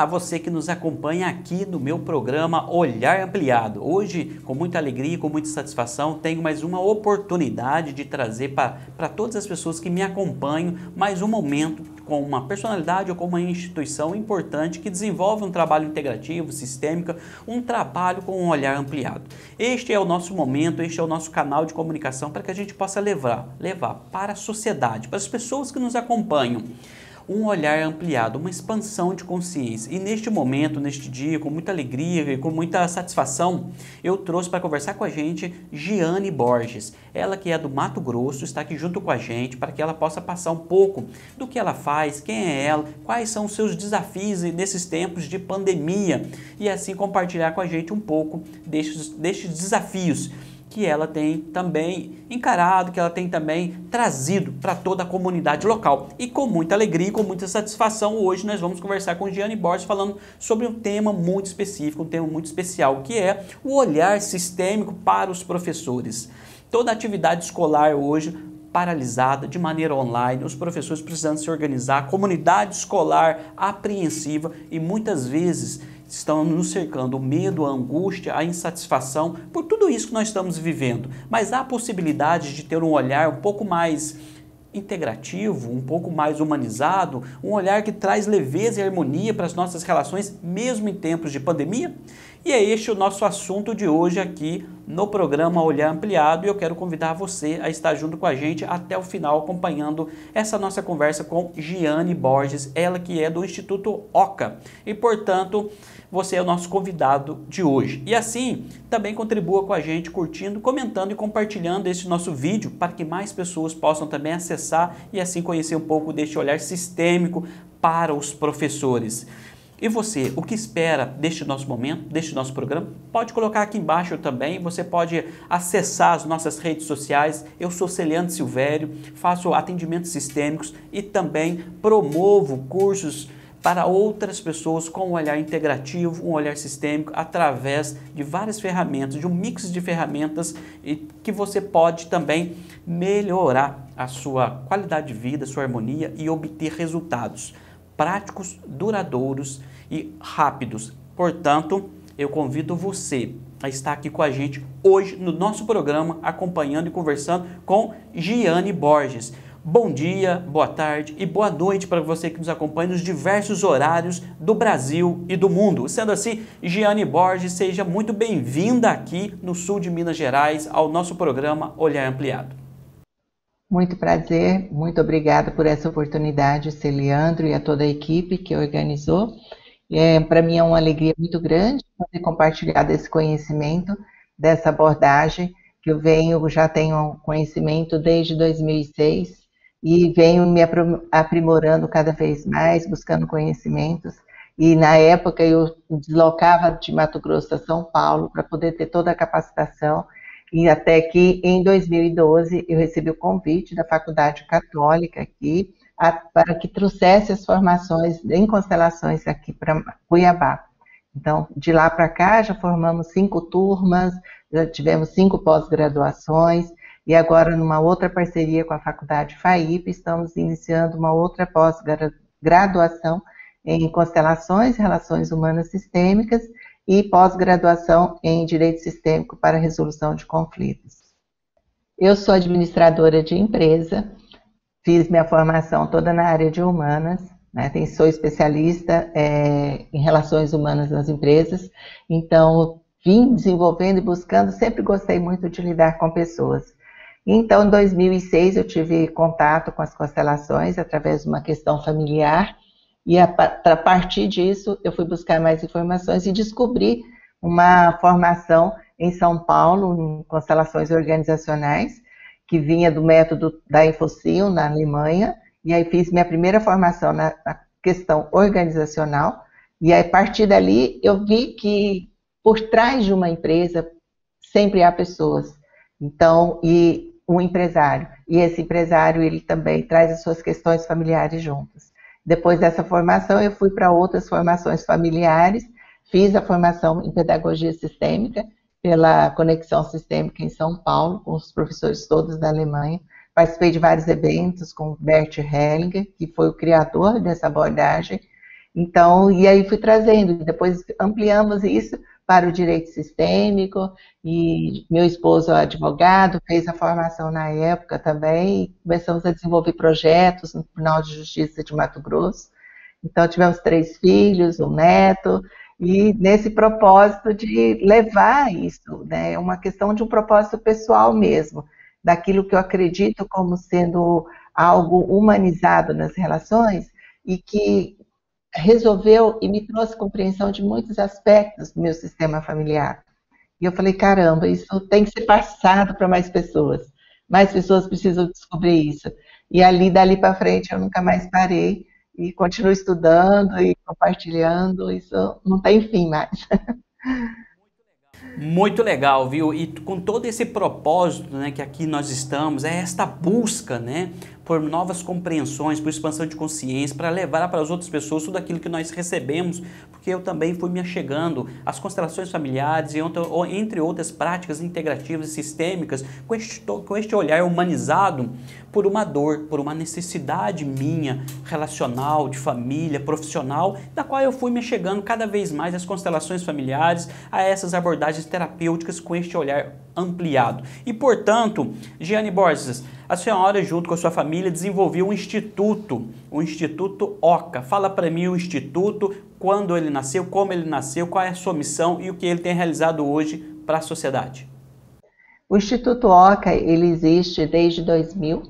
Olá, você que nos acompanha aqui no meu programa Olhar Ampliado. Hoje, com muita alegria e com muita satisfação, tenho mais uma oportunidade de trazer para todas as pessoas que me acompanham mais um momento com uma personalidade ou com uma instituição importante que desenvolve um trabalho integrativo, sistêmico, um trabalho com um olhar ampliado. Este é o nosso momento, este é o nosso canal de comunicação para que a gente possa levar para a sociedade, para as pessoas que nos acompanham, um olhar ampliado, uma expansão de consciência. E neste momento, neste dia, com muita alegria e com muita satisfação, eu trouxe para conversar com a gente Giane Borges. Ela que é do Mato Grosso, está aqui junto com a gente para que ela possa passar um pouco do que ela faz, quem é ela, quais são os seus desafios nesses tempos de pandemia e assim compartilhar com a gente um pouco destes desafios que ela tem também encarado, que ela tem também trazido para toda a comunidade local. E com muita alegria e com muita satisfação, hoje nós vamos conversar com Giane Borges falando sobre um tema muito específico, um tema muito especial, que é o olhar sistêmico para os professores. Toda a atividade escolar hoje paralisada de maneira online, os professores precisando se organizar, a comunidade escolar apreensiva e muitas vezes estão nos cercando o medo, a angústia, a insatisfação por tudo isso que nós estamos vivendo. Mas há possibilidade de ter um olhar um pouco mais integrativo, um pouco mais humanizado, um olhar que traz leveza e harmonia para as nossas relações, mesmo em tempos de pandemia? E é este o nosso assunto de hoje aqui no programa Olhar Ampliado, e eu quero convidar você a estar junto com a gente até o final, acompanhando essa nossa conversa com Giane Borges, ela que é do Instituto OCA, e portanto você é o nosso convidado de hoje. E assim, também contribua com a gente curtindo, comentando e compartilhando este nosso vídeo para que mais pessoas possam também acessar e assim conhecer um pouco deste olhar sistêmico para os professores. E você, o que espera deste nosso momento, deste nosso programa? Pode colocar aqui embaixo também, você pode acessar as nossas redes sociais. Eu sou Celiano Silvério, faço atendimentos sistêmicos e também promovo cursos para outras pessoas com um olhar integrativo, um olhar sistêmico, através de várias ferramentas, de um mix de ferramentas que você pode também melhorar a sua qualidade de vida, sua harmonia e obter resultados práticos, duradouros e rápidos. Portanto, eu convido você a estar aqui com a gente hoje no nosso programa, acompanhando e conversando com Giane Borges. Bom dia, boa tarde e boa noite para você que nos acompanha nos diversos horários do Brasil e do mundo. Sendo assim, Giane Borges, seja muito bem-vinda aqui no sul de Minas Gerais ao nosso programa Olhar Ampliado. Muito prazer, muito obrigada por essa oportunidade, Celiandro, e a toda a equipe que organizou. Para mim é uma alegria muito grande poder compartilhar desse conhecimento, dessa abordagem, que já tenho conhecimento desde 2006 e venho me aprimorando cada vez mais, buscando conhecimentos. E na época eu deslocava de Mato Grosso a São Paulo para poder ter toda a capacitação. E até que em 2012 eu recebi o convite da Faculdade Católica aqui para que trouxesse as formações em constelações aqui para Cuiabá. Então, de lá para cá já formamos 5 turmas, já tivemos 5 pós-graduações e agora numa outra parceria com a Faculdade FAIP estamos iniciando uma outra pós-graduação em constelações, relações humanas sistêmicas e pós-graduação em Direito Sistêmico para Resolução de Conflitos. Eu sou administradora de empresa, fiz minha formação toda na área de humanas, né? Sou especialista em relações humanas nas empresas, então vim desenvolvendo e buscando, sempre gostei muito de lidar com pessoas. Então, em 2006 eu tive contato com as constelações através de uma questão familiar, e a partir disso, eu fui buscar mais informações e descobri uma formação em São Paulo, em constelações organizacionais, que vinha do método da Infocil, na Alemanha, e aí fiz minha primeira formação na questão organizacional, e aí, a partir dali eu vi que por trás de uma empresa sempre há pessoas, então, e um empresário, e esse empresário ele também traz as suas questões familiares juntas. Depois dessa formação, eu fui para outras formações familiares, fiz a formação em Pedagogia Sistêmica pela Conexão Sistêmica em São Paulo, com os professores todos da Alemanha. Participei de vários eventos com Bert Hellinger, que foi o criador dessa abordagem, Então, e aí fui trazendo, depois ampliamos isso para o direito sistêmico, e meu esposo é advogado, fez a formação na época também, e começamos a desenvolver projetos no Tribunal de Justiça de Mato Grosso. Então, tivemos 3 filhos, um neto, e nesse propósito de levar isso, né, é uma questão de um propósito pessoal mesmo, daquilo que eu acredito como sendo algo humanizado nas relações, e que resolveu e me trouxe compreensão de muitos aspectos do meu sistema familiar. E eu falei, caramba, isso tem que ser passado para mais pessoas precisam descobrir isso. E ali, dali para frente, eu nunca mais parei, e continuo estudando e compartilhando, isso não tem fim mais. Muito legal, viu? E com todo esse propósito, né, que aqui nós estamos, é esta busca, né, por novas compreensões, por expansão de consciência, para levar para as outras pessoas tudo aquilo que nós recebemos, porque eu também fui me achegando às constelações familiares e entre outras práticas integrativas e sistêmicas, com este olhar humanizado por uma dor, por uma necessidade minha, relacional, de família, profissional, da qual eu fui me achegando cada vez mais às constelações familiares, a essas abordagens terapêuticas com este olhar ampliado. E, portanto, Giane Borges, a senhora, junto com a sua família, desenvolveu um instituto, o Instituto OCA. Fala para mim o Instituto, quando ele nasceu, como ele nasceu, qual é a sua missão e o que ele tem realizado hoje para a sociedade. O Instituto OCA, ele existe desde 2000,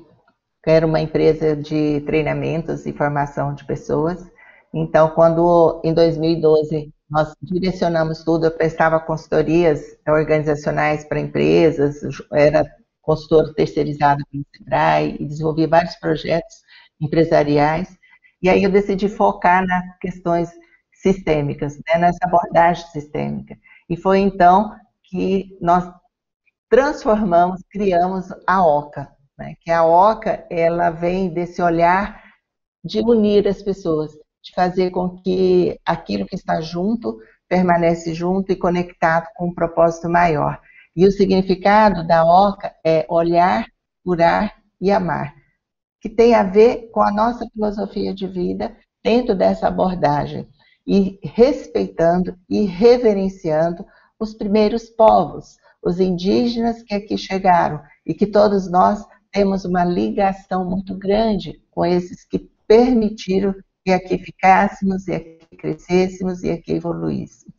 que era uma empresa de treinamentos e formação de pessoas. Então, quando em 2012 nós direcionamos tudo, eu prestava consultorias organizacionais para empresas, era consultor terceirizado pelo Sebrae e desenvolvia vários projetos empresariais. E aí eu decidi focar nas questões sistêmicas, né, nessa abordagem sistêmica. E foi então que nós transformamos, criamos a OCA, né, que a OCA ela vem desse olhar de unir as pessoas, de fazer com que aquilo que está junto permanece junto e conectado com um propósito maior. E o significado da OCA é olhar, curar e amar, que tem a ver com a nossa filosofia de vida dentro dessa abordagem, e respeitando e reverenciando os primeiros povos, os indígenas que aqui chegaram, e que todos nós temos uma ligação muito grande com esses que permitiram que aqui ficássemos, e aqui crescêssemos, e aqui evoluíssemos.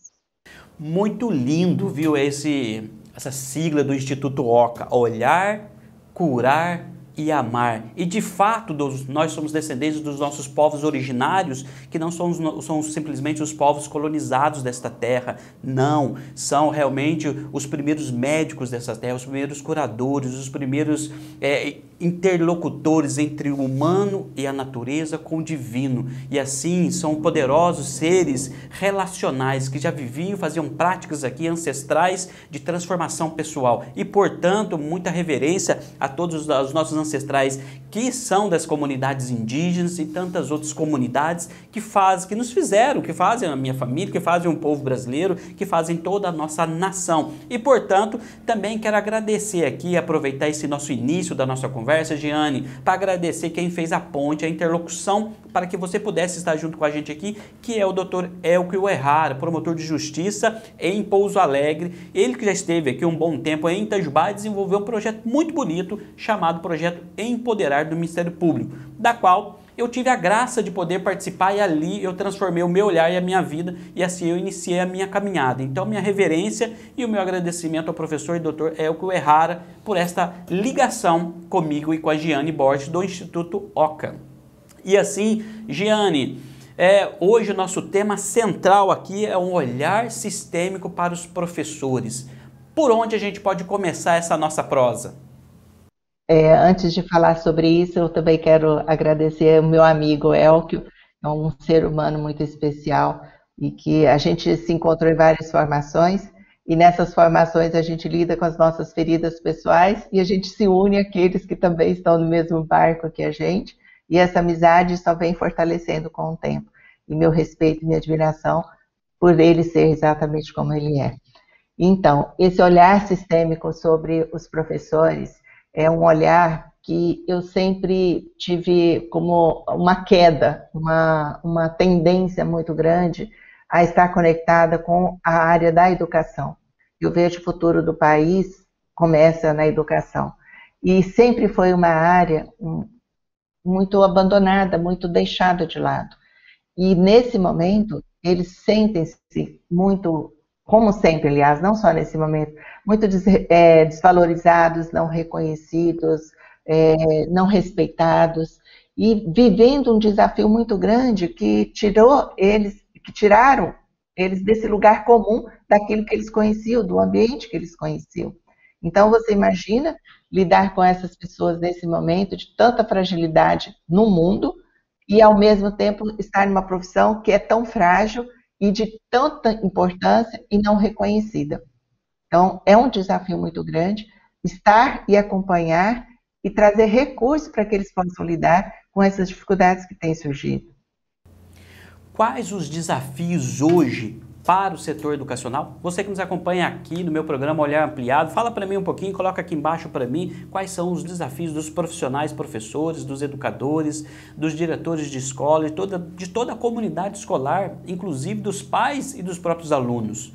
Muito lindo, viu, essa sigla do Instituto OCA, olhar, curar e amar. E de fato, nós somos descendentes dos nossos povos originários, que não somos simplesmente os povos colonizados desta terra. Não, são realmente os primeiros médicos dessa terra, os primeiros curadores, os primeiros interlocutores entre o humano e a natureza com o divino. E assim são poderosos seres relacionais que já viviam, faziam práticas aqui ancestrais de transformação pessoal. E portanto, muita reverência a todos os nossos ancestrais que são das comunidades indígenas e tantas outras comunidades que nos fizeram, que fazem a minha família, que fazem o povo brasileiro, que fazem toda a nossa nação. E portanto, também quero agradecer aqui, aproveitar esse nosso início da nossa conversa, Giane, para agradecer quem fez a ponte, a interlocução, para que você pudesse estar junto com a gente aqui, que é o Dr. Elcio Errara, promotor de justiça em Pouso Alegre. Ele que já esteve aqui um bom tempo em Itajubá e desenvolveu um projeto muito bonito chamado Projeto Empoderar do Ministério Público, da qual eu tive a graça de poder participar, e ali eu transformei o meu olhar e a minha vida, e assim eu iniciei a minha caminhada. Então, minha reverência e o meu agradecimento ao professor e doutor Elcio Errara por esta ligação comigo e com a Giane Borges do Instituto OCA. E assim, Giane, hoje o nosso tema central aqui é um olhar sistêmico para os professores. Por onde a gente pode começar essa nossa prosa? Antes de falar sobre isso, eu também quero agradecer o meu amigo Elcio, é um ser humano muito especial, e que a gente se encontrou em várias formações, e nessas formações a gente lida com as nossas feridas pessoais, e a gente se une àqueles que também estão no mesmo barco que a gente, e essa amizade só vem fortalecendo com o tempo. E meu respeito e minha admiração por ele ser exatamente como ele é. Então, esse olhar sistêmico sobre os professores é um olhar que eu sempre tive como uma queda, uma tendência muito grande a estar conectada com a área da educação. Eu vejo o futuro do país começa na educação. E sempre foi uma área muito abandonada, muito deixada de lado. E nesse momento, eles sentem-se muito, como sempre, aliás, não só nesse momento, muito desvalorizados, não reconhecidos, não respeitados, e vivendo um desafio muito grande que tiraram eles desse lugar comum, daquilo que eles conheciam, do ambiente que eles conheciam. Então, você imagina lidar com essas pessoas nesse momento de tanta fragilidade no mundo, e ao mesmo tempo estar numa profissão que é tão frágil e de tanta importância e não reconhecida. Então, é um desafio muito grande estar e acompanhar e trazer recursos para que eles possam lidar com essas dificuldades que têm surgido. Quais os desafios hoje para o setor educacional? Você que nos acompanha aqui no meu programa Olhar Ampliado, fala para mim um pouquinho, coloca aqui embaixo para mim quais são os desafios dos profissionais, professores, dos educadores, dos diretores de escola, de toda a comunidade escolar, inclusive dos pais e dos próprios alunos.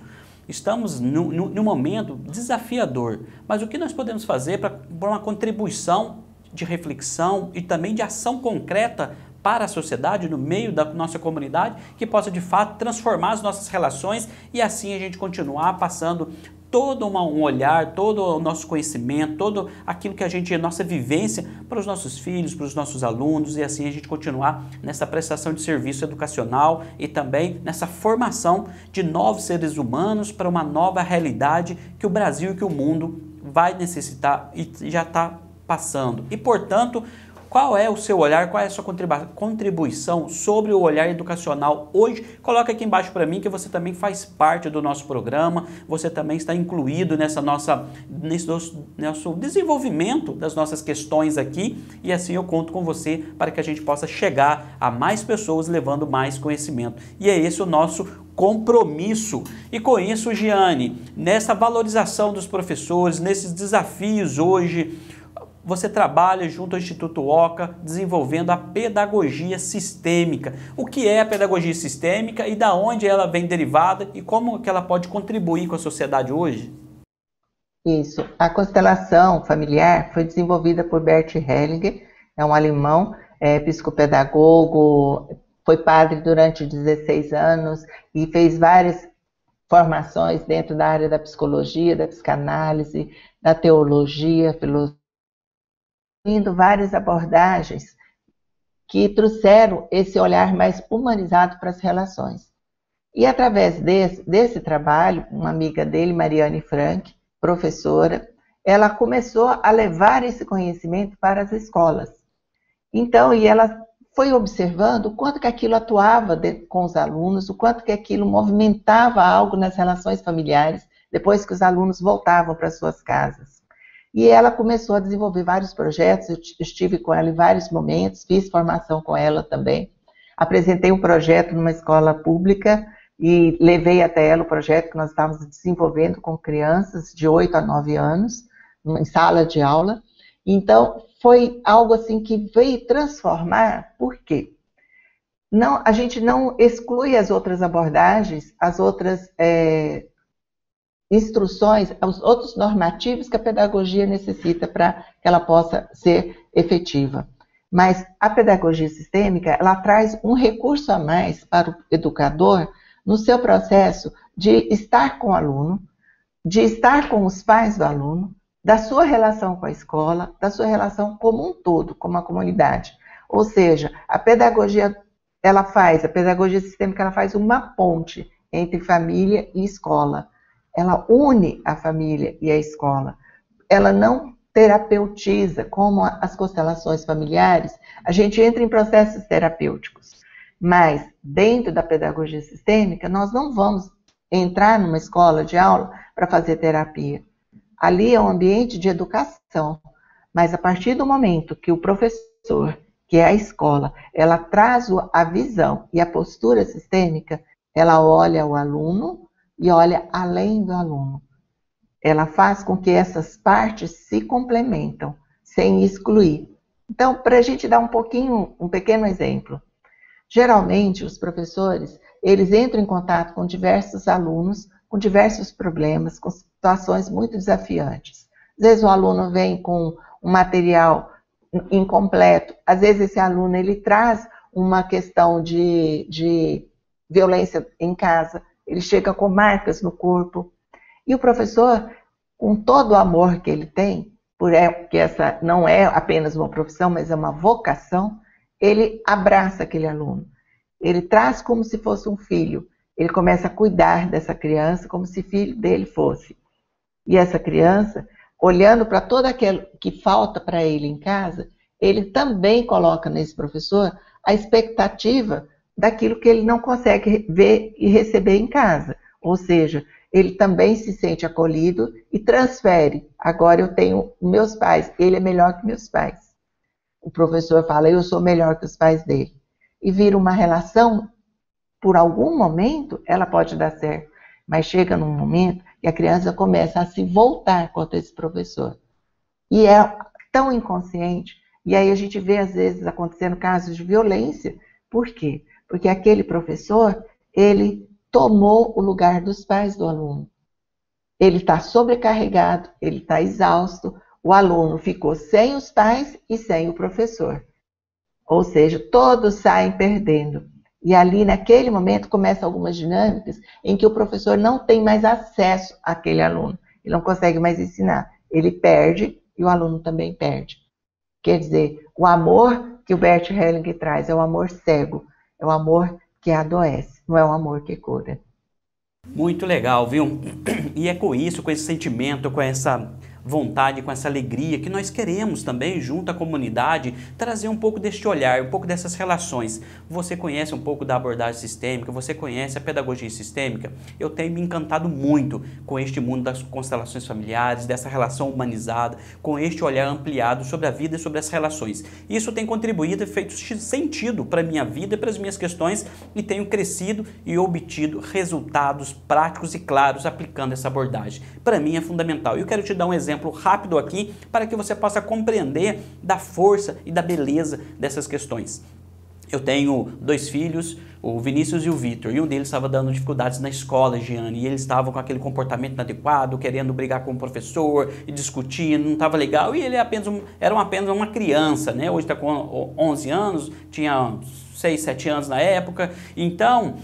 Estamos num momento desafiador, mas o que nós podemos fazer para uma contribuição de reflexão e também de ação concreta para a sociedade, no meio da nossa comunidade, que possa de fato transformar as nossas relações e assim a gente continuar passando todo um olhar, todo o nosso conhecimento, todo aquilo que a nossa vivência para os nossos filhos, para os nossos alunos e assim a gente continuar nessa prestação de serviço educacional e também nessa formação de novos seres humanos para uma nova realidade que o Brasil e que o mundo vai necessitar e já está passando. E, portanto, qual é o seu olhar, qual é a sua contribuição sobre o olhar educacional hoje? Coloca aqui embaixo para mim que você também faz parte do nosso programa, você também está incluído nesse nosso desenvolvimento das nossas questões aqui e assim eu conto com você para que a gente possa chegar a mais pessoas levando mais conhecimento. E é esse o nosso compromisso. E com isso, Giane, nessa valorização dos professores, nesses desafios hoje, você trabalha junto ao Instituto Oca, desenvolvendo a pedagogia sistêmica. O que é a pedagogia sistêmica e da onde ela vem derivada e como que ela pode contribuir com a sociedade hoje? Isso. A constelação familiar foi desenvolvida por Bert Hellinger, é um alemão, psicopedagogo, foi padre durante 16 anos e fez várias formações dentro da área da psicologia, da psicanálise, da teologia, filosofia, indo várias abordagens que trouxeram esse olhar mais humanizado para as relações. E através desse trabalho, uma amiga dele, Mariane Frank, professora, ela começou a levar esse conhecimento para as escolas. Então, e ela foi observando o quanto que aquilo atuava com os alunos, o quanto que aquilo movimentava algo nas relações familiares, depois que os alunos voltavam para suas casas. E ela começou a desenvolver vários projetos, eu estive com ela em vários momentos, fiz formação com ela também. Apresentei um projeto numa escola pública e levei até ela o projeto que nós estávamos desenvolvendo com crianças de 8 a 9 anos, em sala de aula. Então, foi algo assim que veio transformar, por quê? Não, a gente não exclui as outras abordagens, as outras instruções, os outros normativos que a pedagogia necessita para que ela possa ser efetiva. Mas a pedagogia sistêmica, ela traz um recurso a mais para o educador no seu processo de estar com o aluno, de estar com os pais do aluno, da sua relação com a escola, da sua relação como um todo, como a comunidade. Ou seja, a pedagogia sistêmica, ela faz uma ponte entre família e escola. Ela une a família e a escola. Ela não terapeutiza, como as constelações familiares, a gente entra em processos terapêuticos. Mas, dentro da pedagogia sistêmica, nós não vamos entrar numa escola de aula para fazer terapia. Ali é um ambiente de educação. Mas, a partir do momento que o professor, que é a escola, ela traz a visão e a postura sistêmica, ela olha o aluno e olha além do aluno. Ela faz com que essas partes se complementam. sem excluir. Então, para a gente dar um pequeno exemplo, geralmente os professores, eles entram em contato com diversos alunos, com diversos problemas, com situações muito desafiantes. Às vezes o aluno vem com um material incompleto, às vezes esse aluno ele traz uma questão de violência em casa, ele chega com marcas no corpo, e o professor, com todo o amor que ele tem, porque essa não é apenas uma profissão, mas é uma vocação, ele abraça aquele aluno. Ele traz como se fosse um filho. Ele começa a cuidar dessa criança como se filho dele fosse. E essa criança, olhando para todo aquilo que falta para ele em casa, ele também coloca nesse professor a expectativa daquilo que ele não consegue ver e receber em casa. Ou seja, ele também se sente acolhido e transfere. Agora eu tenho meus pais, ele é melhor que meus pais. O professor fala, eu sou melhor que os pais dele. E vira uma relação, por algum momento, ela pode dar certo, mas chega num momento que a criança começa a se voltar contra esse professor. E é tão inconsciente, e aí a gente vê às vezes acontecendo casos de violência. Por quê? Porque aquele professor, ele tomou o lugar dos pais do aluno. Ele está sobrecarregado, ele está exausto, o aluno ficou sem os pais e sem o professor. Ou seja, todos saem perdendo. E ali, naquele momento, começam algumas dinâmicas em que o professor não tem mais acesso àquele aluno. Ele não consegue mais ensinar. Ele perde e o aluno também perde. Quer dizer, o amor que o Bert Helling traz é o amor cego, é o amor que adoece, não é o amor que cura. Muito legal, viu? E é com isso, com esse sentimento, com essa vontade, com essa alegria que nós queremos também, junto à comunidade, trazer um pouco deste olhar, um pouco dessas relações. Você conhece um pouco da abordagem sistêmica, você conhece a pedagogia sistêmica? Eu tenho me encantado muito com este mundo das constelações familiares, dessa relação humanizada, com este olhar ampliado sobre a vida e sobre as relações. Isso tem contribuído e feito sentido para a minha vida e para as minhas questões, e tenho crescido e obtido resultados práticos e claros aplicando essa abordagem. Para mim é fundamental. Eu quero te dar um exemplo rápido aqui para que você possa compreender da força e da beleza dessas questões. Eu tenho 2 filhos, o Vinícius e o Vitor, e um deles estava dando dificuldades na escola, Giane, e eles estavam com aquele comportamento inadequado, querendo brigar com o professor e discutindo, não estava legal, e ele era apenas uma criança, né? Hoje está com 11 anos, tinha 6, 7 anos na época. Então,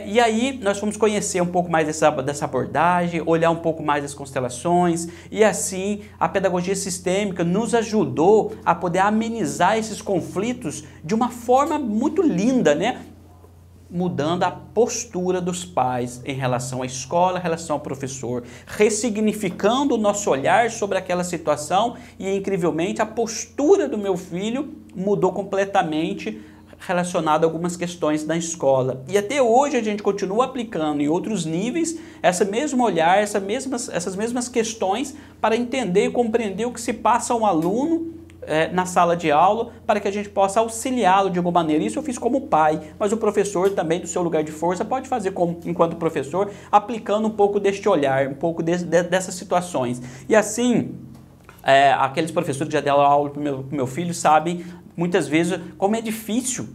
e aí nós fomos conhecer um pouco mais dessa abordagem, olhar um pouco mais as constelações, e assim a pedagogia sistêmica nos ajudou a poder amenizar esses conflitos de uma forma muito linda, né? Mudando a postura dos pais em relação à escola, em relação ao professor, ressignificando o nosso olhar sobre aquela situação, e incrivelmente a postura do meu filho mudou completamente relacionado a algumas questões da escola. E até hoje a gente continua aplicando em outros níveis esse mesmo olhar, essas mesmas questões para entender e compreender o que se passa a um aluno na sala de aula, para que a gente possa auxiliá-lo de alguma maneira. Isso eu fiz como pai, mas o professor também, do seu lugar de força, pode fazer enquanto professor, aplicando um pouco deste olhar, um pouco dessas situações. E assim, aqueles professores que já deram aula para o meu filho sabem muitas vezes como é difícil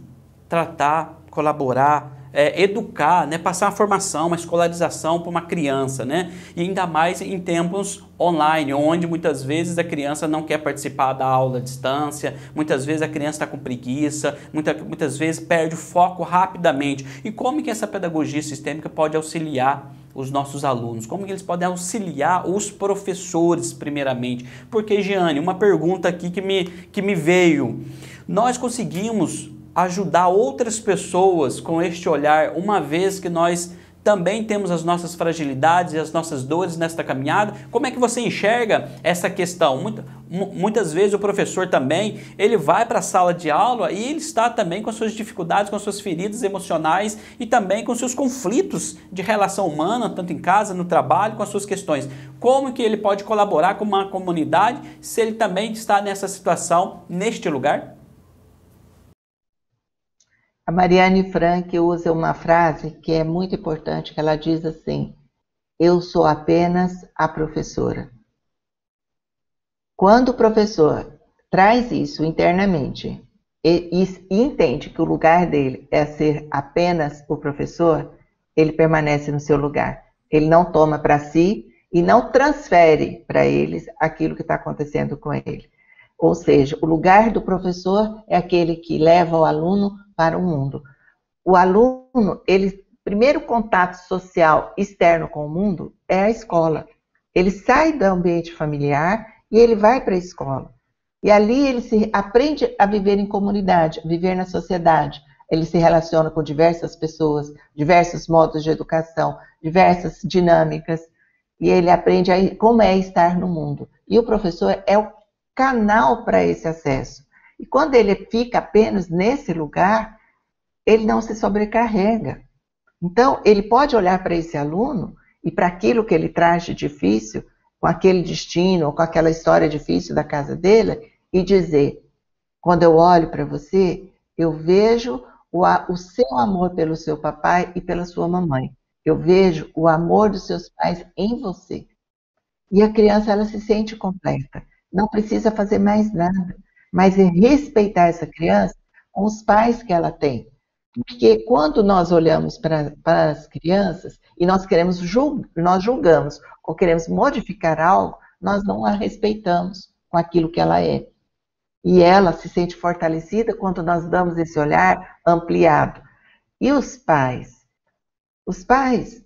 tratar, colaborar, educar, né, passar uma formação, uma escolarização para uma criança, né? E ainda mais em tempos online, onde muitas vezes a criança não quer participar da aula à distância, muitas vezes a criança está com preguiça, muitas vezes perde o foco rapidamente. E como que essa pedagogia sistêmica pode auxiliar os nossos alunos? Como que eles podem auxiliar os professores, primeiramente? Porque, Giane, uma pergunta aqui que me veio. Nós conseguimos ajudar outras pessoas com este olhar, uma vez que nós também temos as nossas fragilidades e as nossas dores nesta caminhada? Como é que você enxerga essa questão? Muitas vezes o professor também, ele vai para a sala de aula e ele está também com as suas dificuldades, com as suas feridas emocionais e também com seus conflitos de relação humana, tanto em casa, no trabalho, com as suas questões. Como que ele pode colaborar com uma comunidade se ele também está nessa situação, neste lugar? A Mariane Frank usa uma frase que é muito importante, que ela diz assim: eu sou apenas a professora. Quando o professor traz isso internamente e entende que o lugar dele é ser apenas o professor, ele permanece no seu lugar. Ele não toma para si e não transfere para eles aquilo que está acontecendo com ele. Ou seja, o lugar do professor é aquele que leva o aluno para o mundo. O aluno, primeiro contato social externo com o mundo é a escola. Ele sai do ambiente familiar e ele vai para a escola. E ali ele aprende a viver em comunidade, a viver na sociedade. Ele se relaciona com diversas pessoas, diversos modos de educação, diversas dinâmicas. E ele aprende como é estar no mundo. E o professor é o canal para esse acesso. E quando ele fica apenas nesse lugar, ele não se sobrecarrega. Então, ele pode olhar para esse aluno e para aquilo que ele traz de difícil, com aquele destino, ou com aquela história difícil da casa dele, e dizer, quando eu olho para você, eu vejo o seu amor pelo seu papai e pela sua mamãe. Eu vejo o amor dos seus pais em você. E a criança, ela se sente completa. Não precisa fazer mais nada, mas é respeitar essa criança com os pais que ela tem. Porque quando nós olhamos para as crianças e nós julgamos ou queremos modificar algo, nós não a respeitamos com aquilo que ela é. E ela se sente fortalecida quando nós damos esse olhar ampliado. E os pais? Os pais,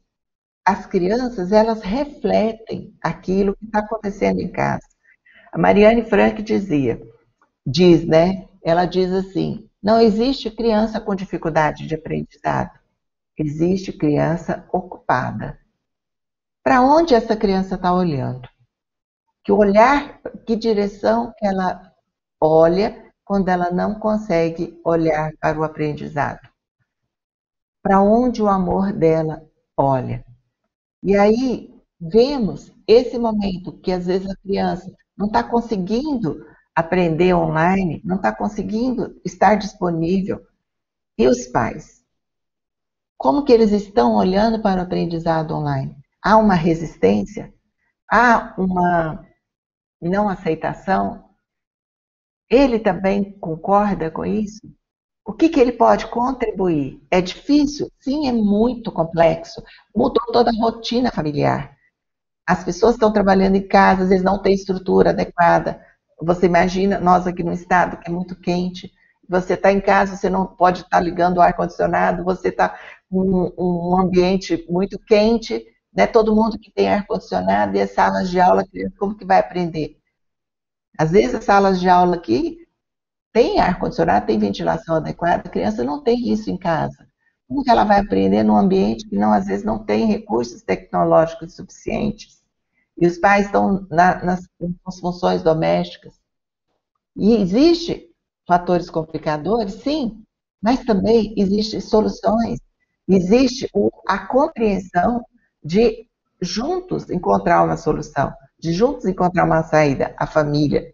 as crianças, elas refletem aquilo que está acontecendo em casa. A Mariane Frank diz, né? Ela diz assim, não existe criança com dificuldade de aprendizado, existe criança ocupada. Para onde essa criança está olhando? Que direção ela olha quando ela não consegue olhar para o aprendizado? Para onde o amor dela olha? E aí vemos esse momento que às vezes a criança não está conseguindo aprender online, não está conseguindo estar disponível. E os pais? Como que eles estão olhando para o aprendizado online? Há uma resistência? Há uma não aceitação? Ele também concorda com isso? O que ele pode contribuir? É difícil? Sim, é muito complexo. Mudou toda a rotina familiar. As pessoas estão trabalhando em casa, às vezes não tem estrutura adequada. Você imagina, nós aqui no estado, que é muito quente, você está em casa, você não pode estar ligando o ar-condicionado, você está com um ambiente muito quente, né? Todo mundo que tem ar-condicionado e as salas de aula, como que vai aprender? Às vezes as salas de aula aqui tem ar-condicionado, tem ventilação adequada, a criança não tem isso em casa. Como que ela vai aprender num ambiente que às vezes não tem recursos tecnológicos suficientes? E os pais estão nas funções domésticas. E existem fatores complicadores, sim, mas também existem soluções. Existe a compreensão de juntos encontrar uma solução, de juntos encontrar uma saída, a família,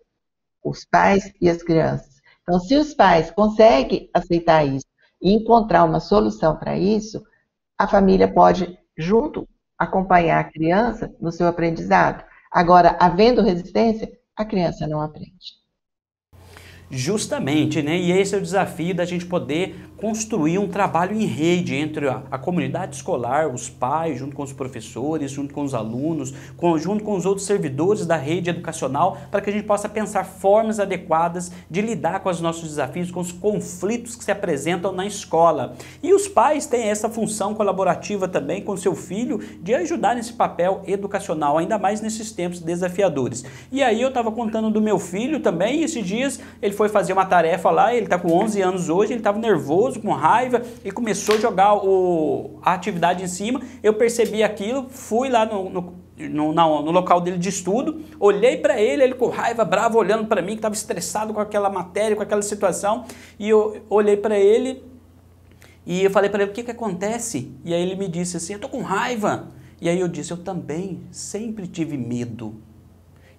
os pais e as crianças. Então, se os pais conseguem aceitar isso e encontrar uma solução para isso, a família pode, junto, acompanhar a criança no seu aprendizado. Agora, havendo resistência, a criança não aprende. Justamente, né? E esse é o desafio da gente poder construir um trabalho em rede entre a comunidade escolar, os pais, junto com os professores, junto com os alunos, junto com os outros servidores da rede educacional, para que a gente possa pensar formas adequadas de lidar com os nossos desafios, com os conflitos que se apresentam na escola. E os pais têm essa função colaborativa também com o seu filho de ajudar nesse papel educacional, ainda mais nesses tempos desafiadores. E aí eu estava contando do meu filho também, e esses dias ele foi fazer uma tarefa lá, ele está com 11 anos hoje, ele estava nervoso, com raiva, e começou a jogar a atividade em cima. Eu percebi aquilo, fui lá no local dele de estudo, olhei para ele com raiva, bravo, olhando para mim, que estava estressado com aquela matéria, com aquela situação, e eu olhei para ele e eu falei para ele, o que acontece? E aí ele me disse assim, eu tô com raiva. E aí eu disse, eu também sempre tive medo.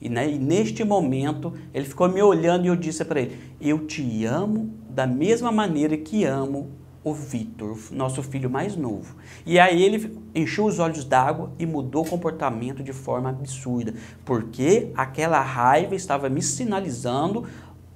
E neste momento, ele ficou me olhando e eu disse para ele, eu te amo da mesma maneira que amo o Vitor, nosso filho mais novo. E aí ele encheu os olhos d'água e mudou o comportamento de forma absurda, porque aquela raiva estava me sinalizando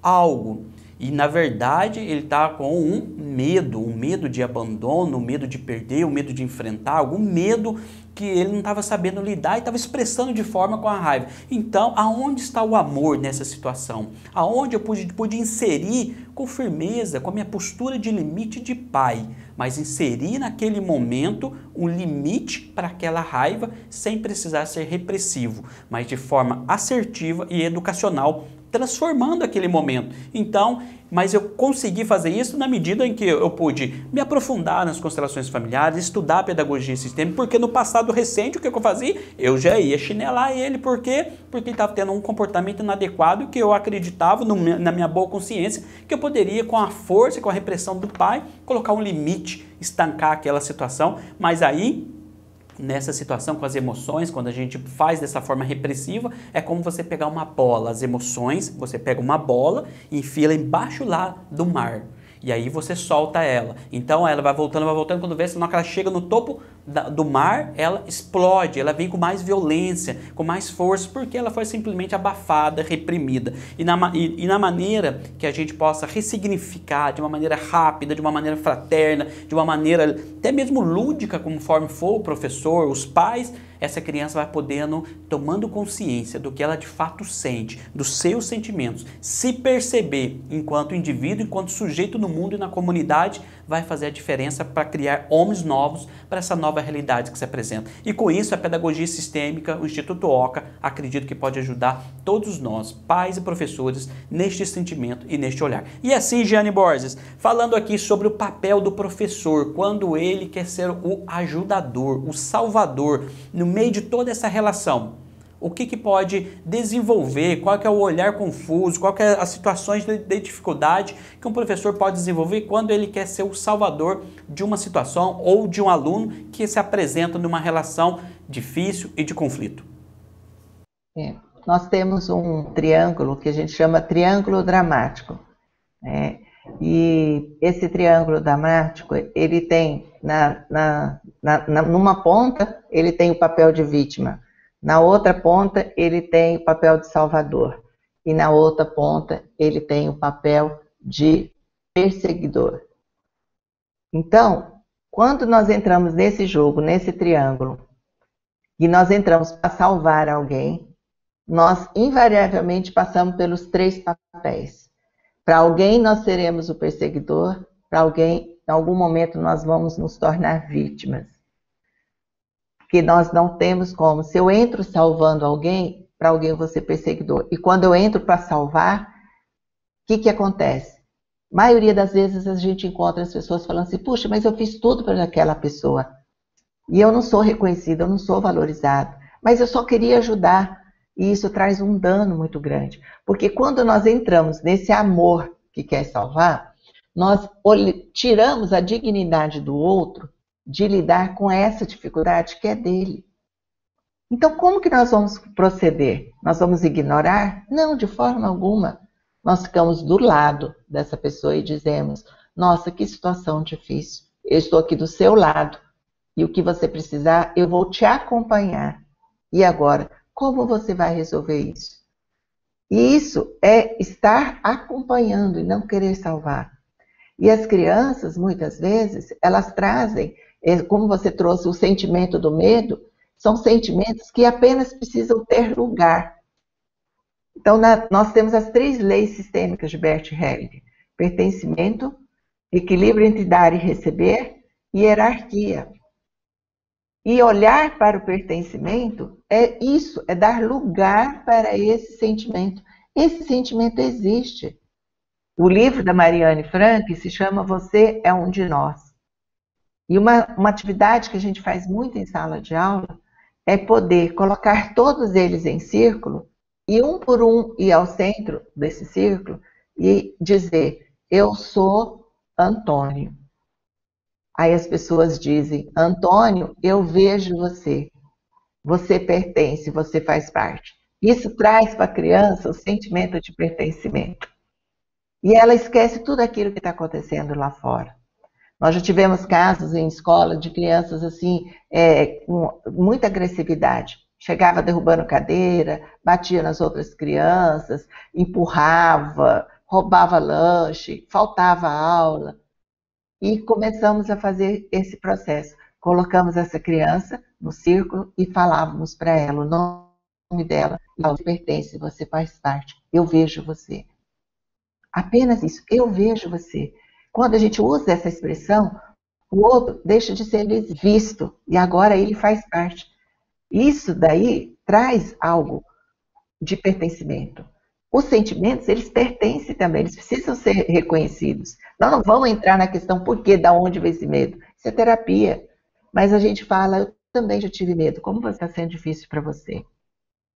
algo. E na verdade ele está com um medo de abandono, um medo de perder, um medo de enfrentar, algum medo que ele não estava sabendo lidar e estava expressando de forma com a raiva. Então, aonde está o amor nessa situação? Aonde eu pude inserir com firmeza, com a minha postura de limite de pai, mas inserir naquele momento um limite para aquela raiva sem precisar ser repressivo, mas de forma assertiva e educacional, transformando aquele momento. Então, mas eu consegui fazer isso na medida em que eu pude me aprofundar nas constelações familiares, estudar a pedagogia sistêmica, porque no passado recente o que eu fazia? Eu já ia chinelar ele, por quê? Porque ele estava tendo um comportamento inadequado que eu acreditava na minha boa consciência que eu poderia, com a força e com a repressão do pai, colocar um limite, estancar aquela situação, mas aí nessa situação com as emoções, quando a gente faz dessa forma repressiva, é como você pegar uma bola, as emoções, você pega uma bola e enfia ela embaixo lá do mar. E aí você solta ela. Então ela vai voltando, quando vê, senão que ela chega no topo do mar, ela explode, ela vem com mais violência, com mais força, porque ela foi simplesmente abafada, reprimida. E na maneira que a gente possa ressignificar de uma maneira rápida, de uma maneira fraterna, de uma maneira até mesmo lúdica, conforme for o professor, os pais, essa criança vai podendo, tomando consciência do que ela de fato sente, dos seus sentimentos, se perceber enquanto indivíduo, enquanto sujeito no mundo e na comunidade, vai fazer a diferença para criar homens novos para essa nova realidade que se apresenta. E com isso, a pedagogia sistêmica, o Instituto Oca, acredito que pode ajudar todos nós, pais e professores, neste sentimento e neste olhar. E assim, Jeane Borges, falando aqui sobre o papel do professor, quando ele quer ser o ajudador, o salvador, no meio de toda essa relação. O que pode desenvolver, qual que é o olhar confuso, qual que é as situações de dificuldade que um professor pode desenvolver quando ele quer ser o salvador de uma situação ou de um aluno que se apresenta numa relação difícil e de conflito. Nós temos um triângulo que a gente chama triângulo dramático, né? E esse triângulo dramático, ele tem, numa ponta, ele tem o papel de vítima. Na outra ponta, ele tem o papel de salvador. E na outra ponta, ele tem o papel de perseguidor. Então, quando nós entramos nesse jogo, nesse triângulo, e nós entramos para salvar alguém, nós invariavelmente passamos pelos 3 papéis. Para alguém, nós seremos o perseguidor, para alguém, em algum momento, nós vamos nos tornar vítimas. Que nós não temos como. Se eu entro salvando alguém, para alguém eu vou ser perseguidor. E quando eu entro para salvar, o que acontece? A maioria das vezes a gente encontra as pessoas falando assim, puxa, mas eu fiz tudo para aquela pessoa. E eu não sou reconhecida, eu não sou valorizado. Mas eu só queria ajudar. E isso traz um dano muito grande. Porque quando nós entramos nesse amor que quer salvar, nós tiramos a dignidade do outro de lidar com essa dificuldade que é dele. Então, como que nós vamos proceder? Nós vamos ignorar? Não, de forma alguma. Nós ficamos do lado dessa pessoa e dizemos, nossa, que situação difícil. Eu estou aqui do seu lado. E o que você precisar, eu vou te acompanhar. E agora, como você vai resolver isso? E isso é estar acompanhando e não querer salvar. E as crianças, muitas vezes, elas trazem, como você trouxe, o sentimento do medo, são sentimentos que apenas precisam ter lugar. Então, nós temos as 3 leis sistêmicas de Bert Hellinger: pertencimento, equilíbrio entre dar e receber e hierarquia. E olhar para o pertencimento é isso, é dar lugar para esse sentimento. Esse sentimento existe. O livro da Marianne Frank se chama Você é um de Nós. E uma atividade que a gente faz muito em sala de aula é poder colocar todos eles em círculo e um por um ir ao centro desse círculo e dizer, eu sou Antônio. Aí as pessoas dizem, Antônio, eu vejo você. Você pertence, você faz parte. Isso traz para a criança o sentimento de pertencimento. E ela esquece tudo aquilo que está acontecendo lá fora. Nós já tivemos casos em escola de crianças assim, com muita agressividade. Chegava derrubando cadeira, batia nas outras crianças, empurrava, roubava lanche, faltava aula. E começamos a fazer esse processo. Colocamos essa criança no círculo e falávamos para ela o nome dela. Ela pertence, você faz parte. Eu vejo você. Apenas isso, eu vejo você. Quando a gente usa essa expressão, o outro deixa de ser visto e agora ele faz parte. Isso daí traz algo de pertencimento. Os sentimentos, eles pertencem também, eles precisam ser reconhecidos. Nós não vamos entrar na questão por quê, da onde vem esse medo. Isso é terapia. Mas a gente fala, eu também já tive medo. Como está sendo difícil para você?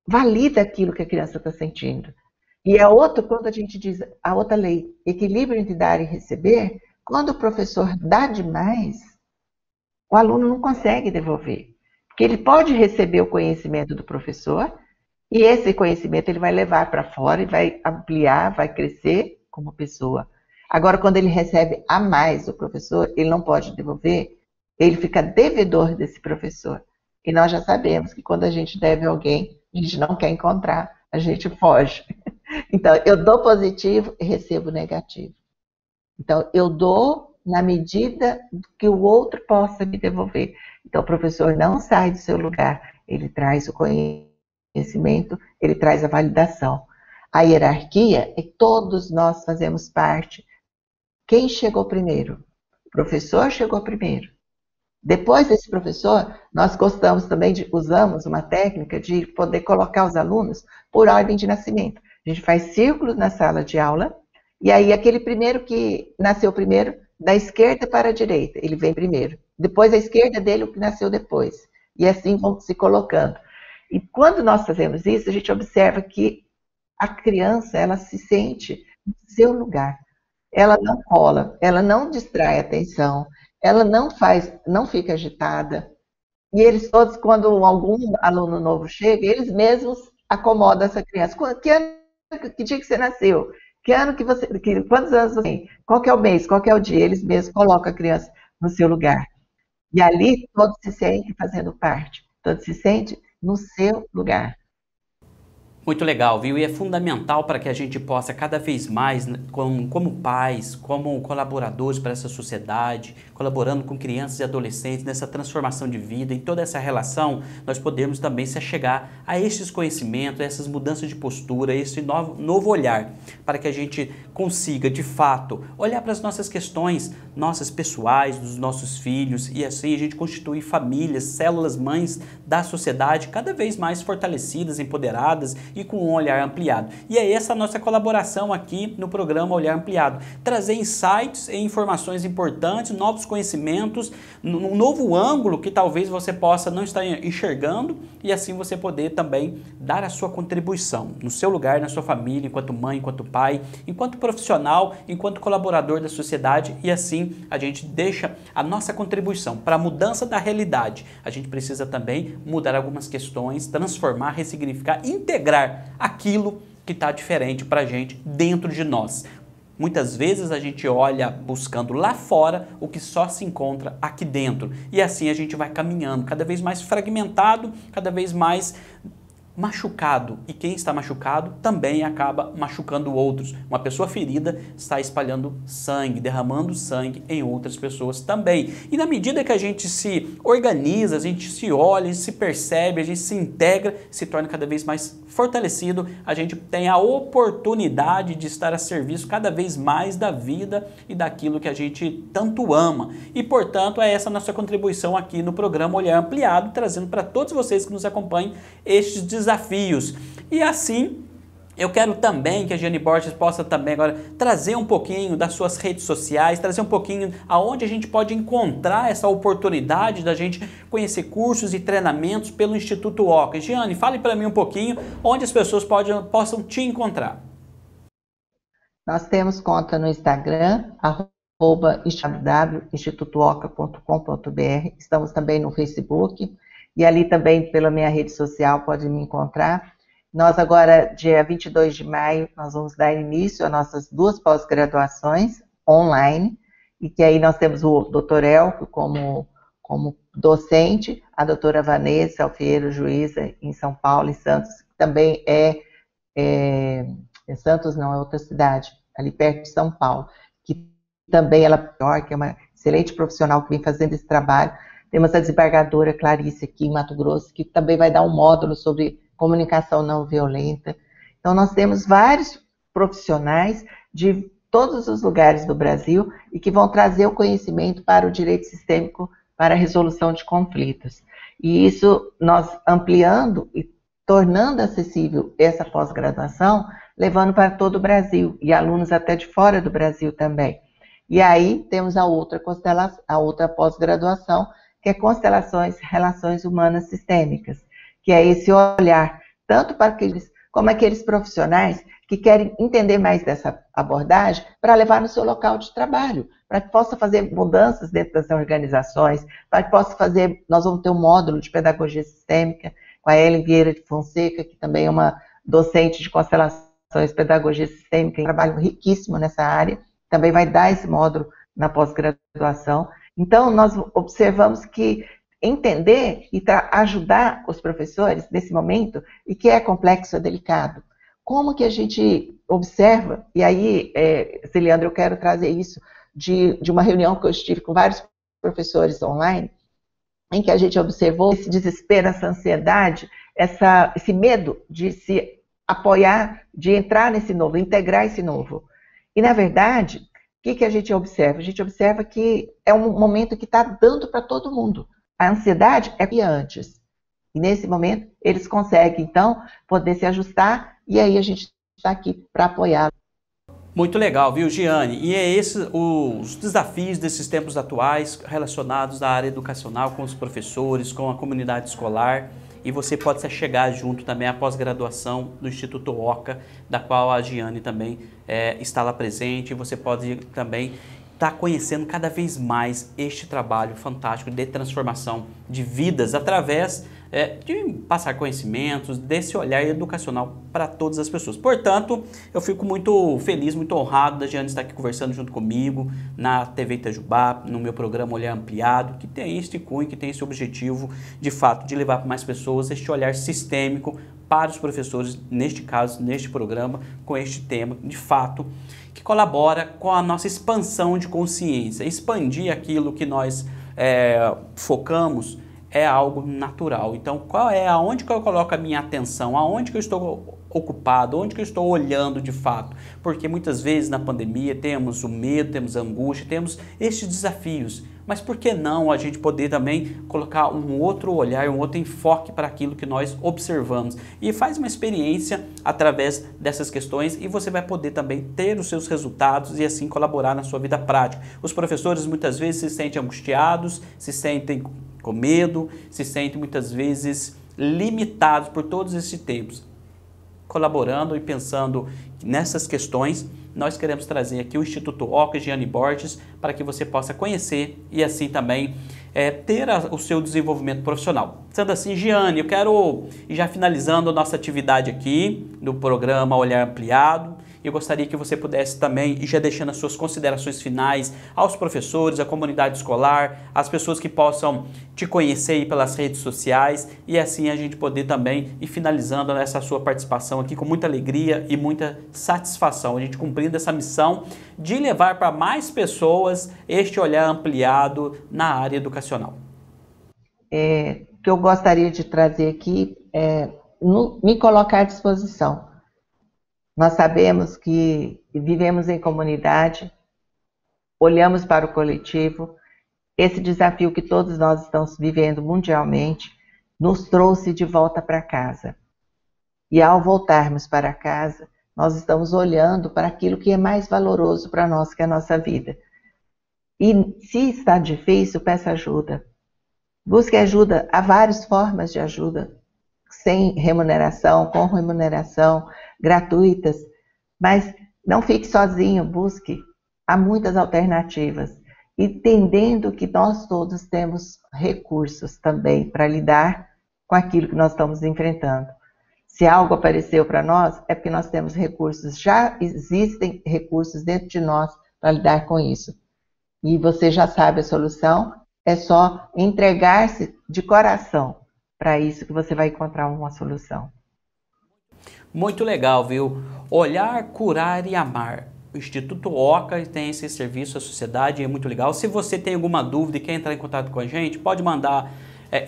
Valida aquilo que a criança está sentindo. E a outra, quando a gente diz, a outra lei, equilíbrio entre dar e receber, quando o professor dá demais, o aluno não consegue devolver. Porque ele pode receber o conhecimento do professor, e esse conhecimento ele vai levar para fora e vai ampliar, vai crescer como pessoa. Agora, quando ele recebe a mais do professor, ele não pode devolver, ele fica devedor desse professor. E nós já sabemos que quando a gente deve a alguém, a gente não quer encontrar, a gente foge. Então, eu dou positivo e recebo negativo. Então, eu dou na medida que o outro possa me devolver. Então, o professor não sai do seu lugar, ele traz o conhecimento, ele traz a validação. A hierarquia é que todos nós fazemos parte. Quem chegou primeiro? O professor chegou primeiro. Depois desse professor, nós gostamos também usamos uma técnica de poder colocar os alunos por ordem de nascimento. A gente faz círculos na sala de aula, e aí aquele primeiro que nasceu primeiro, da esquerda para a direita, ele vem primeiro. Depois a esquerda dele, o que nasceu depois. E assim vão se colocando. E quando nós fazemos isso, a gente observa que a criança, ela se sente no seu lugar. Ela não cola, ela não distrai a atenção, ela não fica agitada. E eles todos, quando algum aluno novo chega, eles mesmos acomodam essa criança. Que dia que você nasceu? Quantos anos você tem? Qual que é o mês? Qual que é o dia? Eles mesmos colocam a criança no seu lugar. E ali todos se sentem fazendo parte. Todos se sentem no seu lugar. Muito legal, viu? E é fundamental para que a gente possa cada vez mais, como pais, como colaboradores para essa sociedade, colaborando com crianças e adolescentes nessa transformação de vida, em toda essa relação, nós podemos também se achegar a esses conhecimentos, a essas mudanças de postura, a esse novo olhar, para que a gente consiga, de fato, olhar para as nossas questões, nossas pessoais, dos nossos filhos, e assim a gente constituir famílias, células mães da sociedade cada vez mais fortalecidas, empoderadas e com um olhar ampliado. E é essa a nossa colaboração aqui no programa Olhar Ampliado. Trazer insights e informações importantes, novos conhecimentos, um novo ângulo que talvez você possa não estar enxergando e assim você poder também dar a sua contribuição no seu lugar, na sua família, enquanto mãe, enquanto pai, enquanto profissional, enquanto colaborador da sociedade e assim a gente deixa a nossa contribuição para a mudança da realidade. A gente precisa também mudar algumas questões, transformar, ressignificar, integrar aquilo que está diferente para a gente dentro de nós. Muitas vezes a gente olha buscando lá fora o que só se encontra aqui dentro. E assim a gente vai caminhando, cada vez mais fragmentado, cada vez mais machucado. E quem está machucado também acaba machucando outros. Uma pessoa ferida está espalhando sangue, derramando sangue em outras pessoas também. E na medida que a gente se organiza, a gente se olha, a gente se percebe, a gente se integra, se torna cada vez mais fortalecido, a gente tem a oportunidade de estar a serviço cada vez mais da vida e daquilo que a gente tanto ama. E, portanto, é essa a nossa contribuição aqui no programa Olhar Ampliado, trazendo para todos vocês que nos acompanham estes desafios. E assim, eu quero também que a Giane Borges possa também agora trazer um pouquinho das suas redes sociais, trazer um pouquinho aonde a gente pode encontrar essa oportunidade da gente conhecer cursos e treinamentos pelo Instituto Oca. Giane, fale para mim um pouquinho onde as pessoas possam te encontrar. Nós temos conta no Instagram, www.institutooca.com.br. Estamos também no Facebook e ali também pela minha rede social pode me encontrar. Nós agora, dia 22 de maio, nós vamos dar início às nossas 2 pós-graduações online, e que aí nós temos o Dr. Elco como docente, a doutora Vanessa Alfiero, juíza em São Paulo, em Santos, que também Santos não, é outra cidade, ali perto de São Paulo, que também ela que é uma excelente profissional que vem fazendo esse trabalho. Temos a desembargadora Clarice aqui em Mato Grosso, que também vai dar um módulo sobre comunicação não violenta. Então, nós temos vários profissionais de todos os lugares do Brasil e que vão trazer o conhecimento para o direito sistêmico para a resolução de conflitos. E isso nós ampliando e tornando acessível essa pós-graduação, levando para todo o Brasil e alunos até de fora do Brasil também. E aí temos a outra pós-graduação, que é Constelações, Relações Humanas Sistêmicas, que é esse olhar tanto para aqueles, como aqueles profissionais que querem entender mais dessa abordagem para levar no seu local de trabalho, para que possa fazer mudanças dentro das organizações, para que possa fazer, nós vamos ter um módulo de pedagogia sistêmica com a Ellen Vieira de Fonseca, que também é uma docente de constelações, pedagogia sistêmica, um trabalho riquíssimo nessa área, também vai dar esse módulo na pós-graduação. Então, nós observamos que entender e ajudar os professores nesse momento, e que é complexo, é delicado. Como que a gente observa, e aí, Celiandro, eu quero trazer isso de uma reunião que eu estive com vários professores online, em que a gente observou esse desespero, essa ansiedade, esse medo de se apoiar, de entrar nesse novo, integrar esse novo. E, na verdade, o que a gente observa? A gente observa que é um momento que está dando para todo mundo. A ansiedade é que antes. E, nesse momento, eles conseguem, então, poder se ajustar, e aí a gente está aqui para apoiar. Muito legal, viu, Giane? E é esses os desafios desses tempos atuais relacionados à área educacional, com os professores, com a comunidade escolar. E você pode se chegar junto também à pós-graduação do Instituto OCA, da qual a Giane também está lá presente. E você pode também estar conhecendo cada vez mais este trabalho fantástico de transformação de vidas através de passar conhecimentos, desse olhar educacional para todas as pessoas. Portanto, eu fico muito feliz, muito honrado da Giane estar aqui conversando junto comigo na TV Itajubá, no meu programa Olhar Ampliado, que tem este cunho, que tem esse objetivo, de fato, de levar para mais pessoas este olhar sistêmico para os professores, neste caso, neste programa, com este tema, de fato, que colabora com a nossa expansão de consciência. Expandir aquilo que nós focamos é algo natural. Então, aonde que eu coloco a minha atenção? Aonde que eu estou ocupado? Onde que eu estou olhando de fato? Porque muitas vezes na pandemia temos o medo, temos a angústia, temos estes desafios. Mas por que não a gente poder também colocar um outro olhar, um outro enfoque para aquilo que nós observamos? E faz uma experiência através dessas questões e você vai poder também ter os seus resultados e assim colaborar na sua vida prática. Os professores muitas vezes se sentem angustiados, se sentem com medo, se sentem muitas vezes limitados por todos esses tempos. Colaborando e pensando nessas questões, nós queremos trazer aqui o Instituto OCA, Giane Borges, para que você possa conhecer e assim também ter o seu desenvolvimento profissional. Sendo assim, Giane, eu quero ir já finalizando a nossa atividade aqui do programa Olhar Ampliado. Eu gostaria que você pudesse também ir já deixando as suas considerações finais aos professores, à comunidade escolar, às pessoas que possam te conhecer aí pelas redes sociais e assim a gente poder também ir finalizando essa sua participação aqui com muita alegria e muita satisfação. A gente cumprindo essa missão de levar para mais pessoas este olhar ampliado na área educacional. O que eu gostaria de trazer aqui é me colocar à disposição. Nós sabemos que vivemos em comunidade, olhamos para o coletivo, esse desafio que todos nós estamos vivendo mundialmente nos trouxe de volta para casa. E ao voltarmos para casa, nós estamos olhando para aquilo que é mais valoroso para nós, que é a nossa vida. E se está difícil, peça ajuda. Busque ajuda, há várias formas de ajuda, sem remuneração, com remuneração, gratuitas, mas não fique sozinho, busque. Há muitas alternativas, entendendo que nós todos temos recursos também para lidar com aquilo que nós estamos enfrentando. Se algo apareceu para nós, é porque nós temos recursos, já existem recursos dentro de nós para lidar com isso. E você já sabe a solução, é só entregar-se de coração para isso que você vai encontrar uma solução. Muito legal, viu? Olhar, curar e amar. O Instituto Oca tem esse serviço à sociedade, é muito legal. Se você tem alguma dúvida e quer entrar em contato com a gente, pode mandar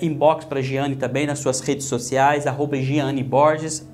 inbox para a Giane também nas suas redes sociais, @GianeBorges,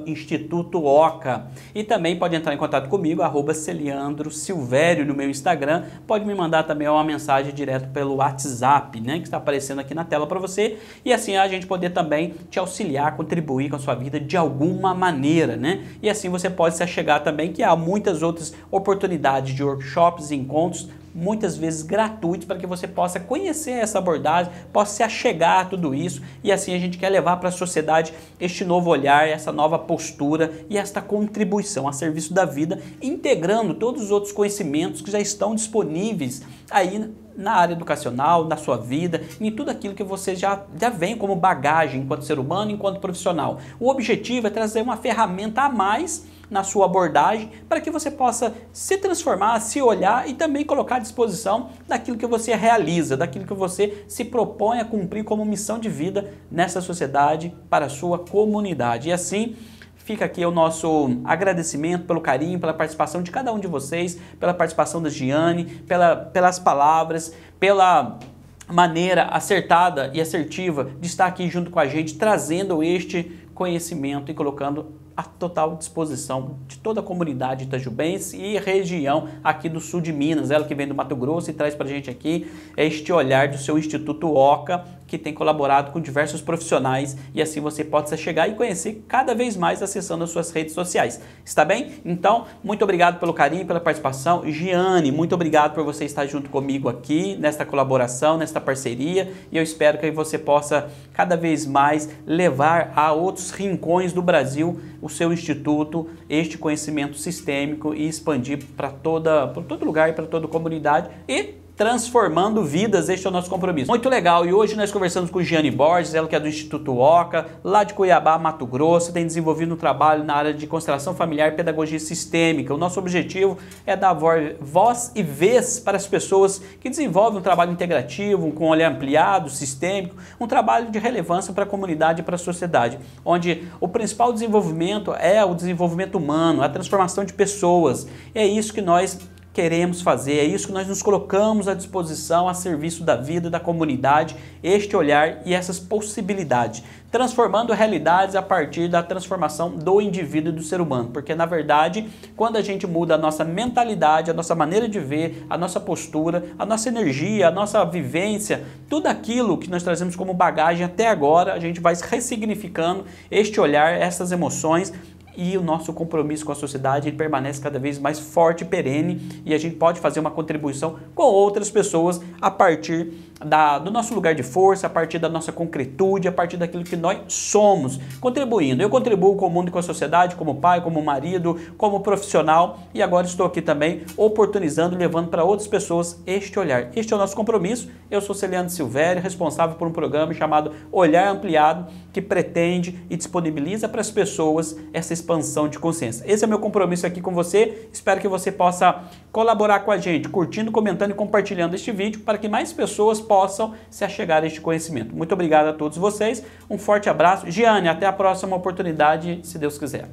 @Instituto Oca. E também pode entrar em contato comigo, @CeliandroSilvério no meu Instagram. Pode me mandar também uma mensagem direto pelo WhatsApp, né, que está aparecendo aqui na tela para você. E assim a gente poder também te auxiliar, contribuir com a sua vida de alguma maneira, né? E assim você pode se achegar também, que há muitas outras oportunidades de workshops e encontros, muitas vezes gratuitos, para que você possa conhecer essa abordagem, possa se achegar a tudo isso, e assim a gente quer levar para a sociedade este novo olhar, essa nova postura e esta contribuição a serviço da vida, integrando todos os outros conhecimentos que já estão disponíveis aí na área educacional, na sua vida, em tudo aquilo que você já vem como bagagem enquanto ser humano, enquanto profissional. O objetivo é trazer uma ferramenta a mais na sua abordagem para que você possa se transformar, se olhar e também colocar à disposição daquilo que você realiza, daquilo que você se propõe a cumprir como missão de vida nessa sociedade para a sua comunidade. E assim fica aqui o nosso agradecimento pelo carinho, pela participação de cada um de vocês, pela participação da Giane, pelas palavras, pela maneira acertada e assertiva de estar aqui junto com a gente, trazendo este conhecimento e colocando à total disposição de toda a comunidade itajubense e região aqui do sul de Minas, ela que vem do Mato Grosso e traz para a gente aqui este olhar do seu Instituto Oca, que tem colaborado com diversos profissionais, e assim você possa chegar e conhecer cada vez mais acessando as suas redes sociais. Está bem? Então, muito obrigado pelo carinho, pela participação. Giane, muito obrigado por você estar junto comigo aqui nesta colaboração, nesta parceria, e eu espero que você possa cada vez mais levar a outros rincões do Brasil o seu instituto, este conhecimento sistêmico, e expandir para todo lugar e para toda a comunidade, e transformando vidas. Este é o nosso compromisso. Muito legal. E hoje nós conversamos com Giane Borges, ela que é do Instituto Oca, lá de Cuiabá, Mato Grosso, tem desenvolvido um trabalho na área de constelação familiar e pedagogia sistêmica. O nosso objetivo é dar voz e vez para as pessoas que desenvolvem um trabalho integrativo, com olhar ampliado, sistêmico, um trabalho de relevância para a comunidade e para a sociedade, onde o principal desenvolvimento é o desenvolvimento humano, a transformação de pessoas. É isso que nós queremos fazer, é isso que nós nos colocamos à disposição, a serviço da vida, da comunidade, este olhar e essas possibilidades, transformando realidades a partir da transformação do indivíduo e do ser humano, porque na verdade, quando a gente muda a nossa mentalidade, a nossa maneira de ver, a nossa postura, a nossa energia, a nossa vivência, tudo aquilo que nós trazemos como bagagem até agora, a gente vai ressignificando este olhar, essas emoções, e o nosso compromisso com a sociedade ele permanece cada vez mais forte e perene, e a gente pode fazer uma contribuição com outras pessoas a partir do nosso lugar de força, a partir da nossa concretude, a partir daquilo que nós somos, contribuindo. Eu contribuo com o mundo e com a sociedade, como pai, como marido, como profissional, e agora estou aqui também oportunizando, levando para outras pessoas este olhar. Este é o nosso compromisso. Eu sou Celiandro Silvério, responsável por um programa chamado Olhar Ampliado, que pretende e disponibiliza para as pessoas essa expansão de consciência. Esse é meu compromisso aqui com você. Espero que você possa colaborar com a gente, curtindo, comentando e compartilhando este vídeo, para que mais pessoas possam se achegar a este conhecimento. Muito obrigado a todos vocês, um forte abraço. Giane, até a próxima oportunidade, se Deus quiser.